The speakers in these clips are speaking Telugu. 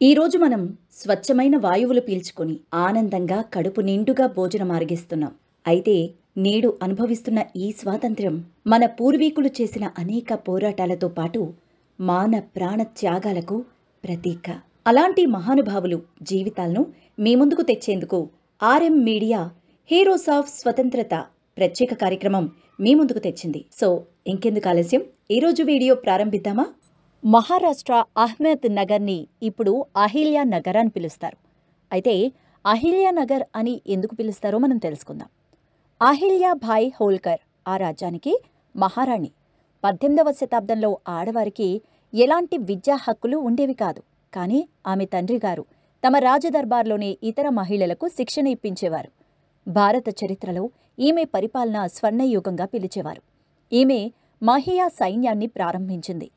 ఈరోజు మనం స్వచ్ఛమైన వాయువులు పీల్చుకొని ఆనందంగా కడుపు నిండుగా భోజనం ఆరగిస్తున్నాం. అయితే నేడు అనుభవిస్తున్న ఈ స్వాతంత్ర్యం మన పూర్వీకులు చేసిన అనేక పోరాటాలతో పాటు మాన ప్రాణ త్యాగాలకు ప్రతీక. అలాంటి మహానుభావులు జీవితాలను మీ ముందుకు తెచ్చేందుకు ఆర్ఎం మీడియా హీరోస్ ఆఫ్ స్వతంత్రత ప్రత్యేక కార్యక్రమం మీ ముందుకు తెచ్చింది. సో ఇంకెందుకు ఆలస్యం, ఈరోజు వీడియో ప్రారంభిద్దామా? మహారాష్ట్ర అహ్మద్ నగర్ని ఇప్పుడు అహిల్యా నగర్ అని పిలుస్తారు. అయితే అహిల్యా నగర్ అని ఎందుకు పిలుస్తారో మనం తెలుసుకుందాం. అహిల్యాబాయి హోల్కర్ ఆ రాజ్యానికి మహారాణి. 18వ శతాబ్దంలో ఆడవారికి ఎలాంటి విద్యా హక్కులు ఉండేవి కాదు. కానీ ఆమె తండ్రి గారు తమ రాజదర్బార్లోనే ఇతర మహిళలకు శిక్షణ ఇప్పించేవారు. భారత చరిత్రలో ఈమె పరిపాలన స్వర్ణయుగంగా పిలిచేవారు. ఈమె మహియా సైన్యాన్ని ప్రారంభించింది.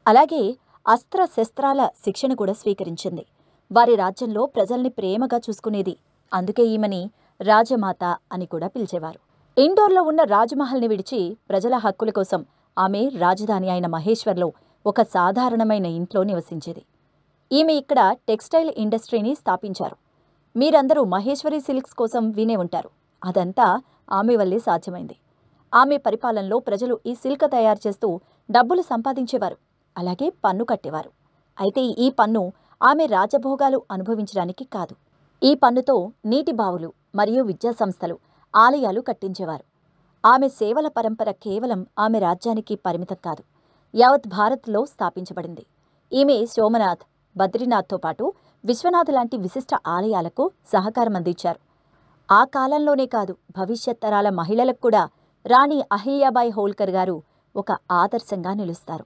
అలాగే అస్త్రశస్త్రాల శిక్షణ కూడా స్వీకరించింది. వారి రాజ్యంలో ప్రజల్ని ప్రేమగా చూసుకునేది. అందుకే ఈమెని రాజమాత అని కూడా పిలిచేవారు. ఇండోర్లో ఉన్న రాజ్మహల్ని విడిచి ప్రజల హక్కుల కోసం ఆమె రాజధాని అయిన మహేశ్వర్లో ఒక సాధారణమైన ఇంట్లో నివసించేది. ఈమె ఇక్కడ టెక్స్టైల్ ఇండస్ట్రీని స్థాపించారు. మీరందరూ మహేశ్వరి సిల్క్స్ కోసం వినే ఉంటారు. అదంతా ఆమె వల్లే సాధ్యమైంది. ఆమె పరిపాలనలో ప్రజలు ఈ సిల్క్ తయారు చేస్తూ డబ్బులు సంపాదించేవారు. అలాగే పన్ను కట్టేవారు. అయితే ఈ పన్ను ఆమె రాజభోగాలు అనుభవించడానికి కాదు. ఈ పన్నుతో నీటి బావులు మరియు విద్యాసంస్థలు, ఆలయాలు కట్టించేవారు. ఆమె సేవల పరంపర కేవలం ఆమె రాజ్యానికి పరిమితం కాదు, యావత్ భారత్లో స్థాపించబడింది. ఈమె సోమనాథ్, బద్రీనాథ్తో పాటు విశ్వనాథ్ లాంటి విశిష్ట ఆలయాలకు సహకారం అందించారు. ఆ కాలంలోనే కాదు, భవిష్యత్ తరాల మహిళలకు కూడా రాణి అహిల్యాబాయి హోల్కర్ గారు ఒక ఆదర్శంగా నిలుస్తారు.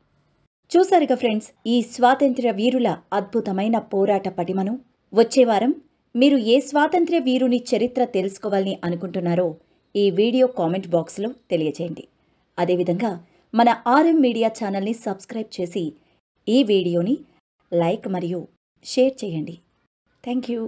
చూసారుగా ఫ్రెండ్స్, ఈ స్వాతంత్ర్య వీరుల అద్భుతమైన పోరాట పటిమను. వచ్చే వారం మీరు ఏ స్వాతంత్ర్య వీరుని చరిత్ర తెలుసుకోవాలని అనుకుంటున్నారో ఈ వీడియో కామెంట్ బాక్స్లో తెలియజేయండి. అదేవిధంగా మన ఆర్ఎం మీడియా ఛానల్ని సబ్స్క్రైబ్ చేసి ఈ వీడియోని లైక్ మరియు షేర్ చేయండి. Thank you.